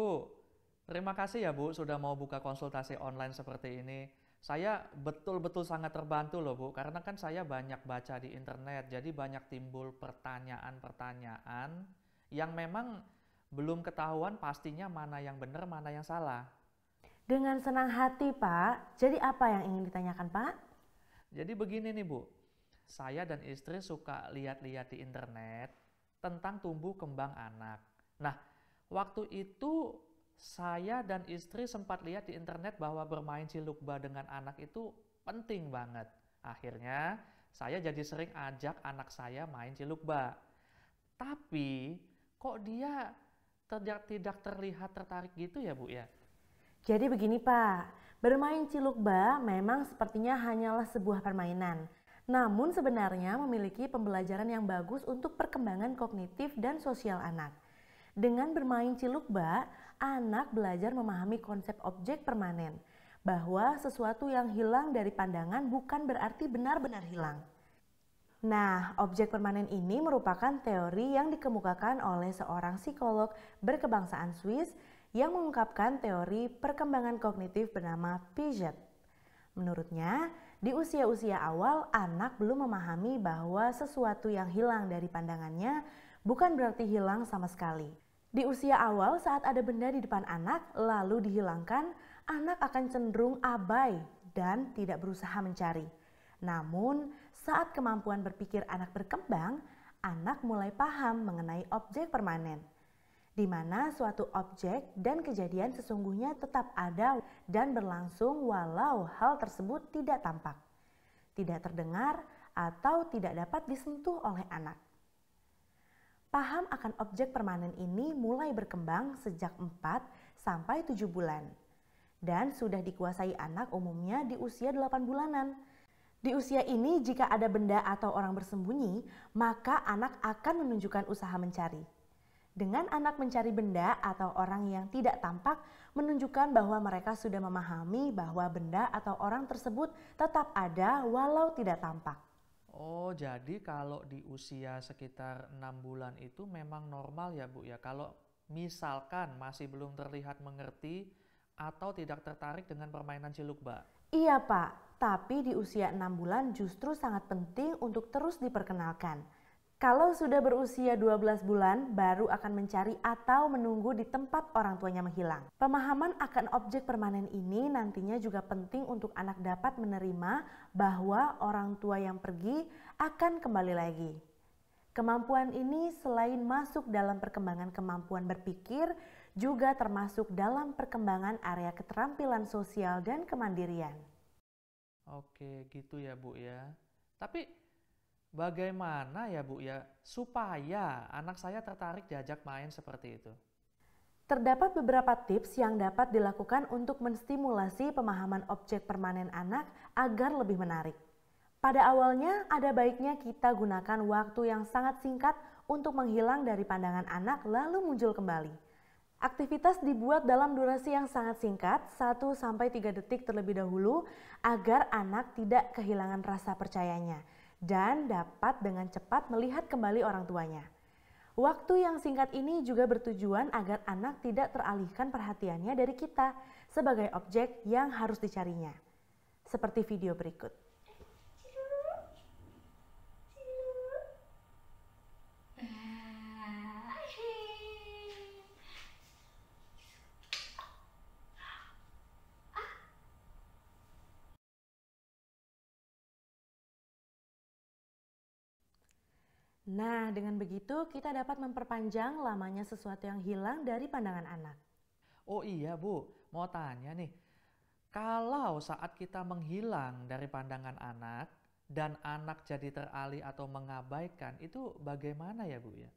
Bu, terima kasih ya Bu sudah mau buka konsultasi online seperti ini. Saya betul-betul sangat terbantu loh Bu, karena kan saya banyak baca di internet, jadi banyak timbul pertanyaan-pertanyaan yang memang belum ketahuan pastinya mana yang benar, mana yang salah. Dengan senang hati, Pak. Jadi apa yang ingin ditanyakan, Pak? Jadi begini nih Bu, saya dan istri suka lihat-lihat di internet tentang tumbuh kembang anak. Nah, waktu itu saya dan istri sempat lihat di internet bahwa bermain cilukba dengan anak itu penting banget. Akhirnya, saya jadi sering ajak anak saya main cilukba. Tapi, kok dia tidak terlihat tertarik gitu ya Bu ya? Jadi begini, Pak. Bermain cilukba memang sepertinya hanyalah sebuah permainan. Namun sebenarnya memiliki pembelajaran yang bagus untuk perkembangan kognitif dan sosial anak. Dengan bermain cilukba, anak belajar memahami konsep objek permanen, bahwa sesuatu yang hilang dari pandangan bukan berarti benar-benar hilang. Nah, objek permanen ini merupakan teori yang dikemukakan oleh seorang psikolog berkebangsaan Swiss yang mengungkapkan teori perkembangan kognitif bernama Piaget. Menurutnya, di usia-usia awal anak belum memahami bahwa sesuatu yang hilang dari pandangannya bukan berarti hilang sama sekali. Di usia awal saat ada benda di depan anak lalu dihilangkan, anak akan cenderung abai dan tidak berusaha mencari. Namun, saat kemampuan berpikir anak berkembang, anak mulai paham mengenai objek permanen, di mana suatu objek dan kejadian sesungguhnya tetap ada dan berlangsung walau hal tersebut tidak tampak, tidak terdengar, atau tidak dapat disentuh oleh anak. Paham akan objek permanen ini mulai berkembang sejak 4 sampai 7 bulan dan sudah dikuasai anak umumnya di usia 8 bulanan. Di usia ini jika ada benda atau orang bersembunyi, maka anak akan menunjukkan usaha mencari. Dengan anak mencari benda atau orang yang tidak tampak menunjukkan bahwa mereka sudah memahami bahwa benda atau orang tersebut tetap ada walau tidak tampak. Oh, jadi kalau di usia sekitar 6 bulan itu memang normal ya Bu ya. Kalau misalkan masih belum terlihat mengerti atau tidak tertarik dengan permainan cilukba. Iya Pak, tapi di usia 6 bulan justru sangat penting untuk terus diperkenalkan. Kalau sudah berusia 12 bulan, baru akan mencari atau menunggu di tempat orang tuanya menghilang. Pemahaman akan objek permanen ini nantinya juga penting untuk anak dapat menerima bahwa orang tua yang pergi akan kembali lagi. Kemampuan ini selain masuk dalam perkembangan kemampuan berpikir, juga termasuk dalam perkembangan area keterampilan sosial dan kemandirian. Oke, gitu ya Bu ya. Tapi bagaimana ya Bu ya supaya anak saya tertarik diajak main seperti itu? Terdapat beberapa tips yang dapat dilakukan untuk menstimulasi pemahaman objek permanen anak agar lebih menarik. Pada awalnya, ada baiknya kita gunakan waktu yang sangat singkat untuk menghilang dari pandangan anak lalu muncul kembali. Aktivitas dibuat dalam durasi yang sangat singkat, 1-3 detik terlebih dahulu, agar anak tidak kehilangan rasa percayanya dan dapat dengan cepat melihat kembali orang tuanya. Waktu yang singkat ini juga bertujuan agar anak tidak teralihkan perhatiannya dari kita sebagai objek yang harus dicarinya. Seperti video berikut. Nah, dengan begitu kita dapat memperpanjang lamanya sesuatu yang hilang dari pandangan anak. Oh iya Bu, mau tanya nih. Kalau saat kita menghilang dari pandangan anak dan anak jadi teralih atau mengabaikan, itu bagaimana ya Bu ya?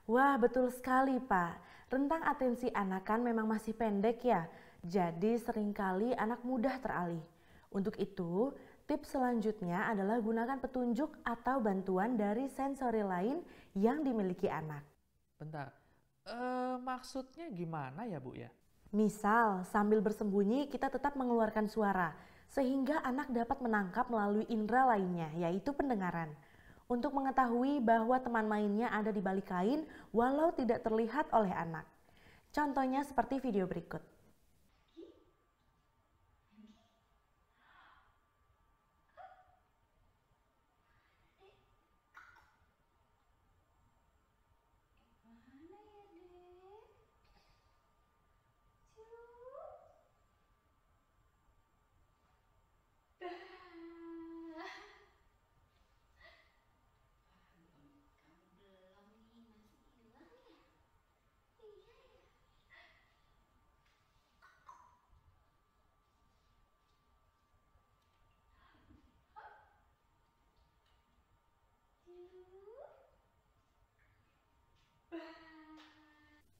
Wah, betul sekali Pak. Rentang atensi anak kan memang masih pendek ya. Jadi seringkali anak mudah teralih. Untuk itu, tips selanjutnya adalah gunakan petunjuk atau bantuan dari sensori lain yang dimiliki anak. Bentar, maksudnya gimana ya Bu ya? Misal, sambil bersembunyi kita tetap mengeluarkan suara, sehingga anak dapat menangkap melalui indera lainnya, yaitu pendengaran. Untuk mengetahui bahwa teman mainnya ada di balik kain walau tidak terlihat oleh anak. Contohnya seperti video berikut.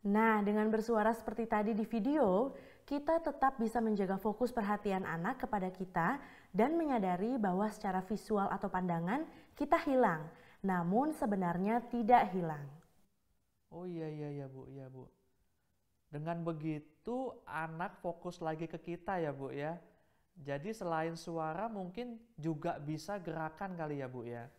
Nah, dengan bersuara seperti tadi di video, kita tetap bisa menjaga fokus perhatian anak kepada kita dan menyadari bahwa secara visual atau pandangan kita hilang, namun sebenarnya tidak hilang. Oh iya Bu, iya Bu. Dengan begitu anak fokus lagi ke kita ya Bu ya. Jadi selain suara mungkin juga bisa gerakan kali ya Bu ya.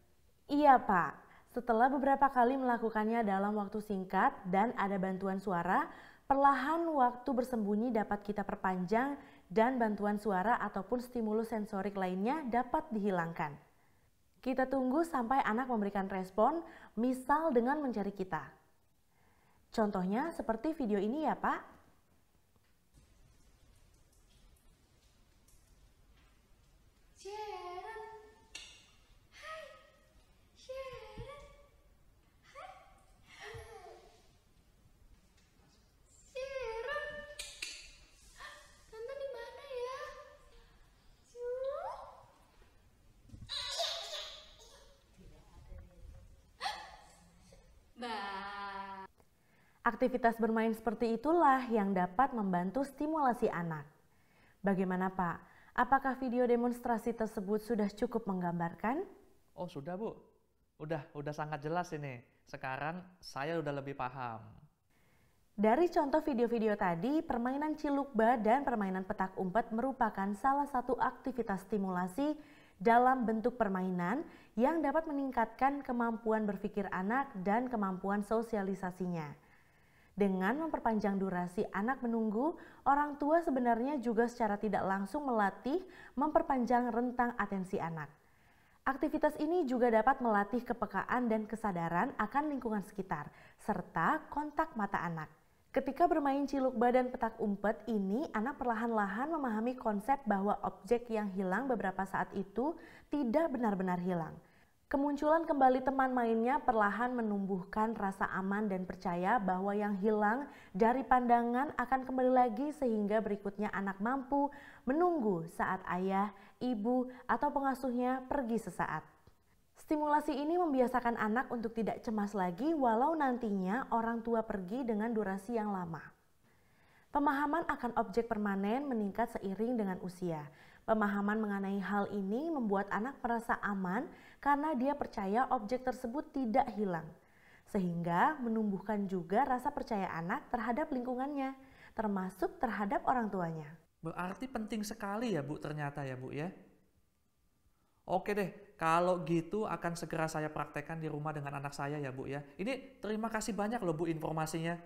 Iya Pak, setelah beberapa kali melakukannya dalam waktu singkat dan ada bantuan suara, perlahan waktu bersembunyi dapat kita perpanjang dan bantuan suara ataupun stimulus sensorik lainnya dapat dihilangkan. Kita tunggu sampai anak memberikan respon, misal dengan mencari kita. Contohnya seperti video ini ya Pak. Aktivitas bermain seperti itulah yang dapat membantu stimulasi anak. Bagaimana Pak? Apakah video demonstrasi tersebut sudah cukup menggambarkan? Oh sudah Bu, udah sangat jelas ini. Sekarang saya udah lebih paham. Dari contoh video-video tadi, permainan cilukba dan permainan petak umpet merupakan salah satu aktivitas stimulasi dalam bentuk permainan yang dapat meningkatkan kemampuan berpikir anak dan kemampuan sosialisasinya. Dengan memperpanjang durasi anak menunggu, orang tua sebenarnya juga secara tidak langsung melatih memperpanjang rentang atensi anak. Aktivitas ini juga dapat melatih kepekaan dan kesadaran akan lingkungan sekitar, serta kontak mata anak. Ketika bermain cilukba dan petak umpet ini, anak perlahan-lahan memahami konsep bahwa objek yang hilang beberapa saat itu tidak benar-benar hilang. Kemunculan kembali teman mainnya perlahan menumbuhkan rasa aman dan percaya bahwa yang hilang dari pandangan akan kembali lagi sehingga berikutnya anak mampu menunggu saat ayah, ibu, atau pengasuhnya pergi sesaat. Stimulasi ini membiasakan anak untuk tidak cemas lagi walau nantinya orang tua pergi dengan durasi yang lama. Pemahaman akan objek permanen meningkat seiring dengan usia. Pemahaman mengenai hal ini membuat anak merasa aman karena dia percaya objek tersebut tidak hilang. Sehingga menumbuhkan juga rasa percaya anak terhadap lingkungannya, termasuk terhadap orang tuanya. Berarti penting sekali ya Bu ternyata ya Bu ya. Oke deh, kalau gitu akan segera saya praktekkan di rumah dengan anak saya ya Bu ya. Ini terima kasih banyak loh Bu informasinya.